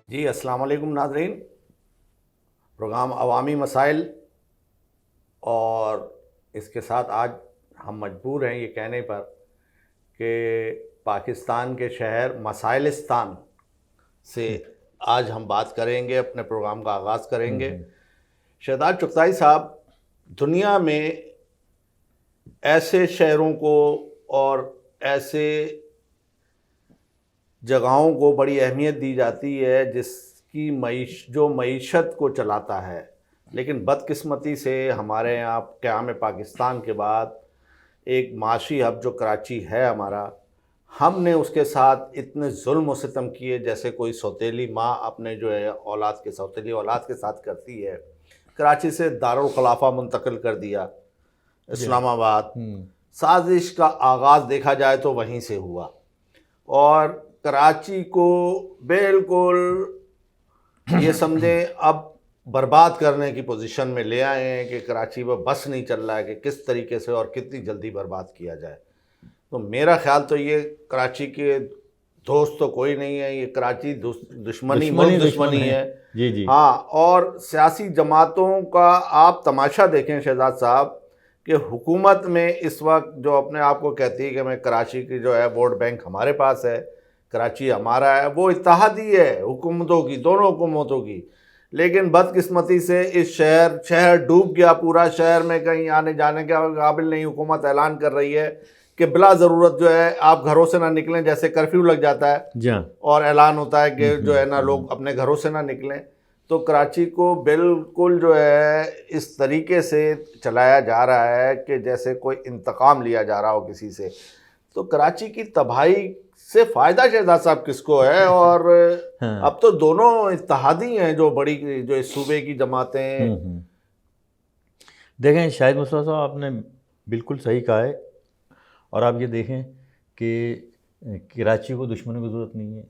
جی السلام علیکم ناظرین. پروگرام عوامی مسائل، اور اس کے ساتھ آج ہم مجبور ہیں یہ کہنے پر کہ پاکستان کے شہر مسائلستان سے آج ہم بات کریں گے، اپنے پروگرام کا آغاز کریں گے. شہزاد چغتائی صاحب، دنیا میں ایسے شہروں کو اور ایسے جگہوں کو بڑی اہمیت دی جاتی ہے جس کی جو معیشت کو چلاتا ہے، لیکن بدقسمتی سے ہمارے یہاں قیام پاکستان کے بعد ایک معاشی ہب جو کراچی ہے ہمارا، ہم نے اس کے ساتھ اتنے ظلم و ستم کیے جیسے کوئی سوتیلی ماں اپنے جو ہے سوتیلی اولاد کے ساتھ کرتی ہے. کراچی سے دارالخلافہ منتقل کر دیا اسلام آباد. سازش کا آغاز دیکھا جائے تو وہیں سے ہوا، اور کراچی کو بالکل یہ سمجھیں اب برباد کرنے کی پوزیشن میں لے آئے ہیں کہ کراچی میں بس نہیں چل رہا ہے کہ کس طریقے سے اور کتنی جلدی برباد کیا جائے. تو میرا خیال تو یہ کراچی کے دوست تو کوئی نہیں ہے، یہ کراچی دشمنی ہے. جی ہاں، اور سیاسی جماعتوں کا آپ تماشا دیکھیں شہزاد صاحب کہ حکومت میں اس وقت جو اپنے آپ کو کہتی ہے کہ میں کراچی کی جو ہے ووٹ بینک ہمارے پاس ہے، کراچی ہمارا ہے، وہ اتحادی ہے حکومتوں کی، دونوں حکومتوں کی. لیکن بدقسمتی سے اس شہر ڈوب گیا. پورا شہر میں کہیں آنے جانے کے قابل نہیں. حکومت اعلان کر رہی ہے کہ بلا ضرورت جو ہے آپ گھروں سے نہ نکلیں، جیسے کرفیو لگ جاتا ہے اور اعلان ہوتا ہے کہ جو ہے نا لوگ اپنے گھروں سے نہ نکلیں. تو کراچی کو بالکل جو ہے اس طریقے سے چلایا جا رہا ہے کہ جیسے کوئی انتقام لیا جا رہا ہو کسی سے. تو کراچی کی تباہی سے فائدہ شہزاد صاحب کس کو ہے؟ اور اب تو دونوں اتحادی ہیں جو اس صوبے کی جماعتیں. دیکھیں شاہد مصطفیٰ صاحب، آپ نے بالکل صحیح کہا ہے. اور آپ یہ دیکھیں کہ کراچی کو دشمنوں کی ضرورت نہیں ہے.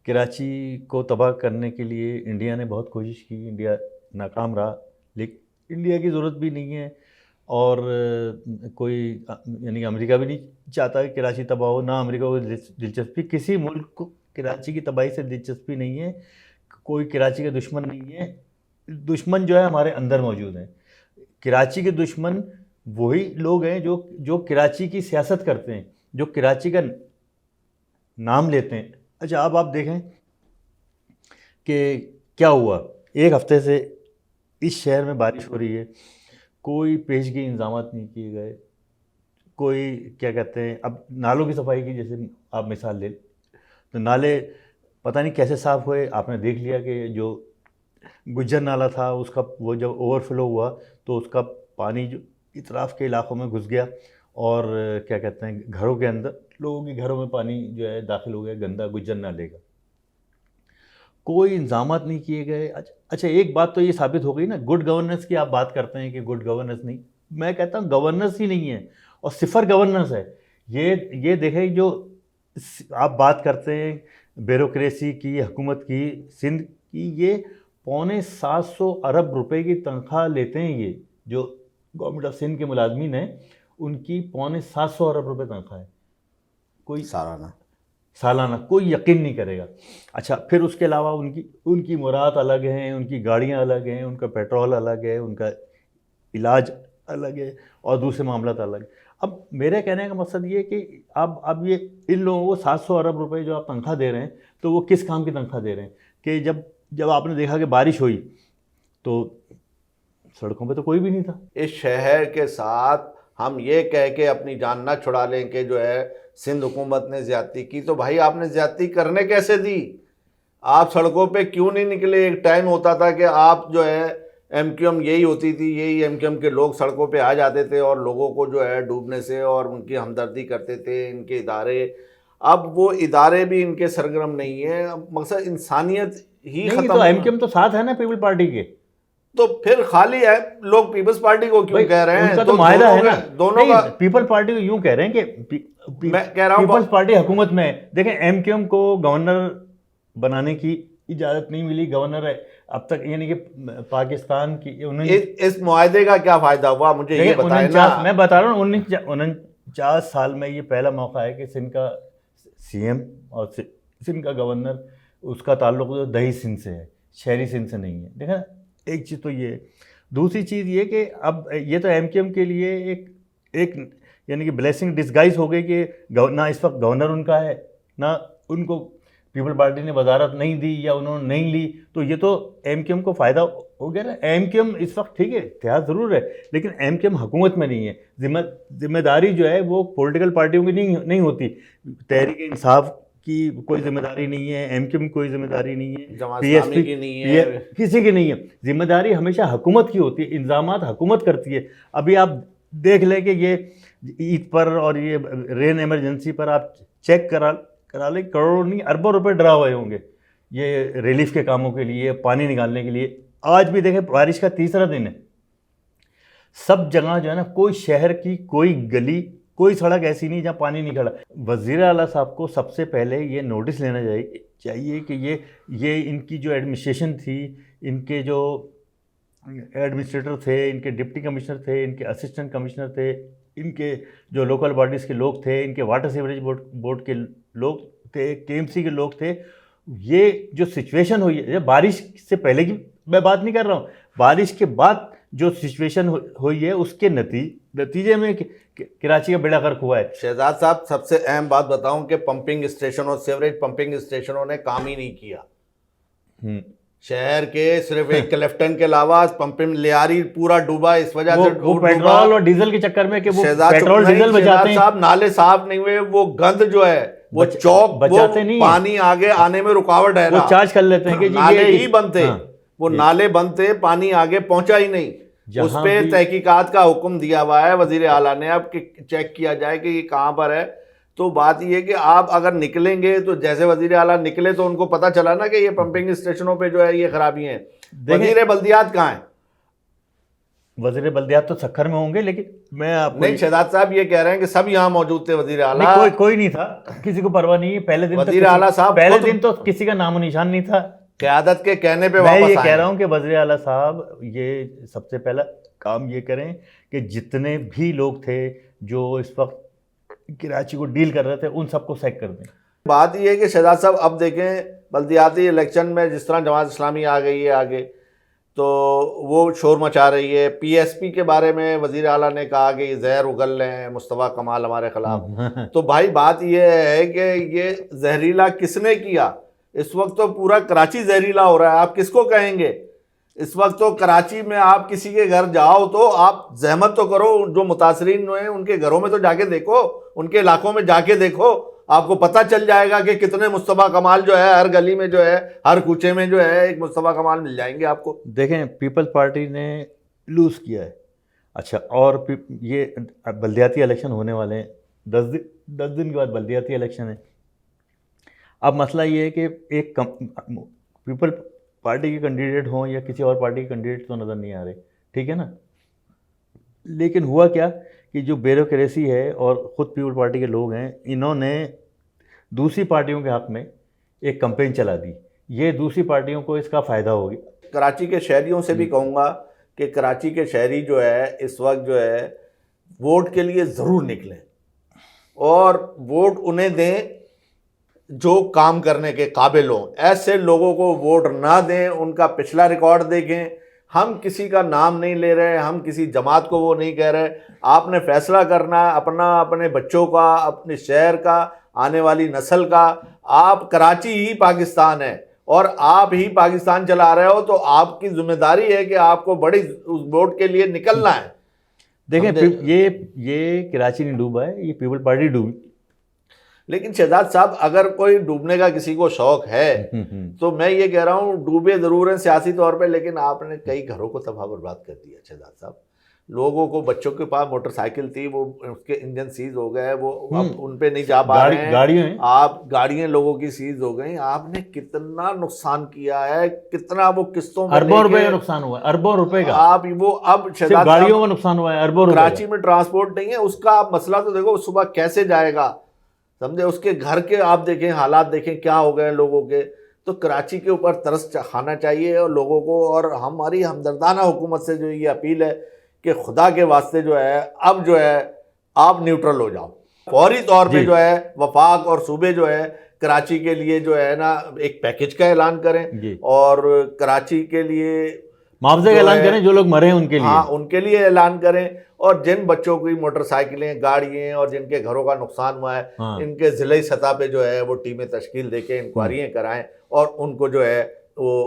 کراچی کو تباہ کرنے کے لیے انڈیا نے بہت کوشش کی، انڈیا ناکام رہا. لیکن انڈیا کی ضرورت بھی نہیں ہے، اور کوئی یعنی امریکہ بھی نہیں چاہتا کہ کراچی تباہ ہو. نہ امریکہ کو دلچسپی، کسی ملک کو کراچی کی تباہی سے دلچسپی نہیں ہے. کوئی کراچی کا دشمن نہیں ہے. دشمن جو ہے ہمارے اندر موجود ہیں. کراچی کے دشمن وہی لوگ ہیں جو کراچی کی سیاست کرتے ہیں، جو کراچی کا نام لیتے ہیں. اچھا، اب آپ دیکھیں کہ کیا ہوا. ایک ہفتے سے اس شہر میں بارش ہو رہی ہے، کوئی پیشگی انتظامات نہیں کیے گئے. کوئی کیا کہتے ہیں، اب نالوں کی صفائی کی جیسے آپ مثال لیں تو نالے پتہ نہیں کیسے صاف ہوئے. آپ نے دیکھ لیا کہ جو گجر نالا تھا اس کا وہ جب اوور فلو ہوا تو اس کا پانی جو اطراف کے علاقوں میں گھس گیا، اور کیا کہتے ہیں گھروں کے اندر، لوگوں کے گھروں میں پانی جو ہے داخل ہو گیا گندا گجر نالے کا. کوئی انتظامات نہیں کیے گئے. اچھا، ایک بات تو یہ ثابت ہو گئی نا، گڈ گورننس کی آپ بات کرتے ہیں کہ گڈ گورننس نہیں. میں کہتا ہوں گورننس ہی نہیں ہے، اور صفر گورننس ہے. یہ دیکھیں، جو آپ بات کرتے ہیں بیوروکریسی کی، حکومت کی، سندھ کی، یہ 750 ارب روپے کی تنخواہ لیتے ہیں. یہ جو گورنمنٹ آف سندھ کے ملازمین ہیں ان کی 750 ارب روپے تنخواہ ہے. کوئی سالانہ کوئی یقین نہیں کرے گا. اچھا، پھر اس کے علاوہ ان کی مراد الگ ہیں، ان کی گاڑیاں الگ ہیں، ان کا پیٹرول الگ ہے، ان کا علاج الگ ہے، اور دوسرے معاملات الگ. اب میرے کہنے کا مقصد یہ کہ اب یہ ان لوگوں کو 700 ارب روپے جو آپ تنخواہ دے رہے ہیں تو وہ کس کام کی تنخواہ دے رہے ہیں؟ کہ جب آپ نے دیکھا کہ بارش ہوئی تو سڑکوں پہ تو کوئی بھی نہیں تھا. اس شہر کے ساتھ ہم یہ کہہ کے اپنی جان نہ چھڑا لیں کہ جو ہے سندھ حکومت نے زیادتی کی. تو بھائی آپ نے زیادتی کرنے کیسے دی؟ آپ سڑکوں پہ کیوں نہیں نکلے؟ ایک ٹائم ہوتا تھا کہ آپ جو ہے ایم کیو ایم یہی ہوتی تھی، یہی ایم کیو ایم کے لوگ سڑکوں پہ آ جاتے تھے اور لوگوں کو جو ہے ڈوبنے سے اور ان کی ہمدردی کرتے تھے. ان کے ادارے، اب وہ ادارے بھی ان کے سرگرم نہیں ہیں. مقصد انسانیت ہی ختم. تو ایم کیو ایم تو ساتھ ہے نا پیپل پارٹی کے. تو پھر خالی ہے لوگ پیپلز پارٹی کو کیوں کہہ رہے ہیں؟ ان کا تو معاہدہ ہے نا دونوں کا. پیپل پارٹی کو یوں کہہ رہے ہیں کہ میں کہہ رہا ہوں پیپلز پارٹی حکومت میں. دیکھیں ایم کیو ایم کو گورنر بنانے کی اجازت نہیں ملی. گورنر اب تک یعنی کہ پاکستان کی اس معاہدے کا کیا فائدہ ہوا؟ مجھے یہ بتائیں نا. میں بتا رہا ہوں 49 سال میں یہ پہلا موقع ہے کہ سندھ کا سی ایم اور سندھ کا گورنر اس کا تعلق جو دہی سندھ سے ہے، شہری سندھ سے نہیں ہے. دیکھیں ایک چیز تو یہ ہے. دوسری چیز یہ کہ اب یہ تو ایم کیو ایم کے لیے ایک یعنی کہ بلیسنگ ڈسگائز ہو گئی کہ نہ اس وقت گورنر ان کا ہے، نہ ان کو پیپل پارٹی نے وزارت نہیں دی یا انہوں نے نہیں لی، تو یہ تو ایم کیو ایم کو فائدہ ہو گیا نا. ایم کیو ایم اس وقت ٹھیک ہے اتحاد ضرور ہے، لیکن ایم کیو ایم حکومت میں نہیں ہے. ذمہ داری جو ہے وہ پولیٹیکل پارٹیوں کی نہیں ہوتی. تحریک انصاف کی کوئی ذمہ داری نہیں ہے، ایم کیو ایم کی کوئی ذمہ داری نہیں ہے، جماعت پی ایس اسلامی پی کی نہیں ہے، کسی کی نہیں ہے. ذمہ داری ہمیشہ حکومت کی ہوتی ہے، انتظامات حکومت کرتی ہے. ابھی آپ دیکھ لیں کہ یہ عید پر اور یہ رین ایمرجنسی پر آپ چیک کرا لیں، کروڑوں نہیں اربوں روپے ڈرا ہوئے ہوں گے یہ ریلیف کے کاموں کے لیے، پانی نکالنے کے لیے. آج بھی دیکھیں بارش کا تیسرا دن ہے، سب جگہ جو ہے نا کوئی شہر کی کوئی گلی کوئی سڑک ایسی نہیں جہاں پانی نہیں کھڑا. وزیر اعلیٰ صاحب کو سب سے پہلے یہ نوٹس لینا چاہیے کہ یہ ان کی جو ایڈمنسٹریشن تھی، ان کے جو ایڈمنسٹریٹر تھے، ان کے ڈپٹی کمشنر تھے، ان کے اسسٹنٹ کمشنر تھے، ان کے جو لوکل باڈیز کے لوگ تھے، ان کے واٹر سیوریج بورڈ کے لوگ تھے، کے ایم سی کے لوگ تھے. یہ جو سچویشن ہوئی ہے بارش سے پہلے کی میں بات نہیں کر رہا ہوں، بارش کے بعد جو سچویشن ہوئی ہے اس کے نتیجے میں کراچی کا بیڑا غرق ہوا ہے. شہزاد صاحب سب سے اہم بات بتاؤں کہ پمپنگ اسٹیشنوں، سیوریج پمپنگ اسٹیشنوں نے کام ہی نہیں کیا. شہر کے صرف ایک کلیفٹن کے علاوہ پمپنگ لیاری پورا ڈوبا اس وجہ سے وہ پیٹرول اور ڈیزل کے چکر میں کہ وہ پیٹرول ڈیزل بچاتے ہیں. صاحب نالے صاف نہیں ہوئے، وہ گند جو ہے وہ چوک بچاتے نہیں، پانی آگے آنے میں رکاوٹ ہے، وہ چارج کر لیتے ہیں کہ نالے ہی بند تھے، وہ نالے بند تھے، پانی آگے پہنچا ہی نہیں. اس پہ تحقیقات کا حکم دیا ہوا ہے وزیر اعلیٰ نے اب کہ چیک کیا جائے کہ یہ کہاں پر ہے. تو بات یہ کہ آپ اگر نکلیں گے تو جیسے وزیر اعلیٰ نکلے تو ان کو پتہ چلا نا کہ یہ پمپنگ اسٹیشنوں پہ جو ہے یہ خرابی ہیں. وزیر بلدیات کہاں ہیں؟ وزیر بلدیات تو سکھر میں ہوں گے، لیکن میں آپ نہیں شہزاد صاحب یہ کہہ رہے ہیں کہ سب یہاں موجود تھے. وزیر اعلیٰ کوئی نہیں تھا، کسی کو پرواہ نہیں ہے. پہلے دن وزیر اعلیٰ صاحب پہلے دن تو کسی کا نام و نشان نہیں تھا. قیادت کے کہنے پہ میں واپس یہ کہہ رہا ہوں کہ وزیر اعلیٰ صاحب یہ سب سے پہلا کام یہ کریں کہ جتنے بھی لوگ تھے جو اس وقت کراچی کو ڈیل کر رہے تھے ان سب کو سیک کر دیں. بات یہ ہے کہ شہزاد صاحب اب دیکھیں بلدیاتی الیکشن میں جس طرح جماعت اسلامی آ گئی ہے آگے تو وہ شور مچا رہی ہے. پی ایس پی کے بارے میں وزیر اعلیٰ نے کہا کہ یہ زہر اگل ہیں مصطفیٰ کمال ہمارے خلاف. تو بھائی بات یہ ہے کہ یہ زہریلا کس نے کیا؟ اس وقت تو پورا کراچی زہریلا ہو رہا ہے. آپ کس کو کہیں گے؟ اس وقت تو کراچی میں آپ کسی کے گھر جاؤ تو آپ زحمت تو کرو، جو متاثرین ہیں ان کے گھروں میں تو جا کے دیکھو، ان کے علاقوں میں جا کے دیکھو، آپ کو پتہ چل جائے گا کہ کتنے مصطفیٰ کمال جو ہے ہر گلی میں جو ہے ہر کوچے میں جو ہے ایک مصطفیٰ کمال مل جائیں گے آپ کو. دیکھیں پیپل پارٹی نے لوز کیا ہے. اچھا اور یہ بلدیاتی الیکشن ہونے والے ہیں، 10 دن کے بعد بلدیاتی الیکشن ہے. اب مسئلہ یہ ہے کہ ایک پیپل پارٹی کے کینڈیڈیٹ ہوں یا کسی اور پارٹی کے کینڈیڈیٹ تو نظر نہیں آ رہے، ٹھیک ہے نا. لیکن ہوا کیا کہ جو بیوروکریسی ہے اور خود پیپل پارٹی کے لوگ ہیں انہوں نے دوسری پارٹیوں کے حق میں ایک کمپین چلا دی. یہ دوسری پارٹیوں کو اس کا فائدہ ہوگی. کراچی کے شہریوں سے بھی کہوں گا کہ کراچی کے شہری جو ہے اس وقت جو ہے ووٹ کے لیے ضرور نکلیں اور ووٹ انہیں دیں جو کام کرنے کے قابل ہوں. ایسے لوگوں کو ووٹ نہ دیں. ان کا پچھلا ریکارڈ دیکھیں. ہم کسی کا نام نہیں لے رہے، ہم کسی جماعت کو وہ نہیں کہہ رہے. آپ نے فیصلہ کرنا ہے اپنے بچوں کا، اپنے شہر کا، آنے والی نسل کا. آپ کراچی ہی پاکستان ہے اور آپ ہی پاکستان چلا رہے ہو تو آپ کی ذمہ داری ہے کہ آپ کو بڑی ووٹ کے لیے نکلنا ہے. دیکھیں یہ کراچی نہیں ڈوبا ہے، یہ پیپل پارٹی ڈوبی. لیکن شہزاد صاحب اگر کوئی ڈوبنے کا کسی کو شوق ہے تو میں یہ کہہ رہا ہوں ڈوبے ضرور ہیں سیاسی طور پہ، لیکن آپ نے کئی گھروں کو تباہ برباد کر دیا شہزاد صاحب. لوگوں کو، بچوں کے پاس موٹر سائیکل تھی وہ اس کے انجن سیز ہو گئے، وہ اب ان پہ نہیں جا پا رہے ہیں. آپ گاڑیاں لوگوں کی سیز ہو گئیں. آپ نے کتنا نقصان کیا ہے، کتنا وہ قسطوں میں اربوں روپے کا نقصان ہوا ہے، اربوں روپے کا. آپ وہ اب شہزاد گاڑیوں کا نقصان ہوا ہے اربوں روپے. کراچی میں ٹرانسپورٹ نہیں ہے، اس کا آپ مسئلہ تو دیکھو صبح کیسے جائے گا، سمجھے. اس کے گھر کے آپ دیکھیں حالات دیکھیں کیا ہو گئے لوگوں کے. تو کراچی کے اوپر ترس کھانا چاہیے اور لوگوں کو، اور ہماری ہمدردانہ حکومت سے جو یہ اپیل ہے کہ خدا کے واسطے جو ہے اب جو ہے آپ نیوٹرل ہو جاؤ. فوری طور پہ جی۔ جو ہے وفاق اور صوبے جو ہے کراچی کے لیے جو ہے نا ایک پیکج کا اعلان کریں جی، اور کراچی کے لیے معاوضے کا اعلان کریں جو لوگ مرے ہیں ان کے لیے. ہاں ان کے لیے اعلان کریں، اور جن بچوں کی موٹر سائیکلیں گاڑیاں اور جن کے گھروں کا نقصان ہوا ہے ہاں. ان کے ضلعی سطح پہ جو ہے وہ ٹیمیں تشکیل دے کے انکوائریاں کرائیں اور ان کو جو ہے وہ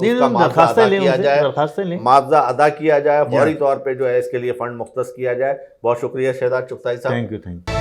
اس کا معاوضہ ادا کیا جائے، درخواستیں لیں. معاوضہ ادا کیا جائے فوری طور پہ جو ہے اس کے لیے فنڈ مختص کیا جائے. بہت شکریہ شہزاد چغتائی صاحب. Thank you.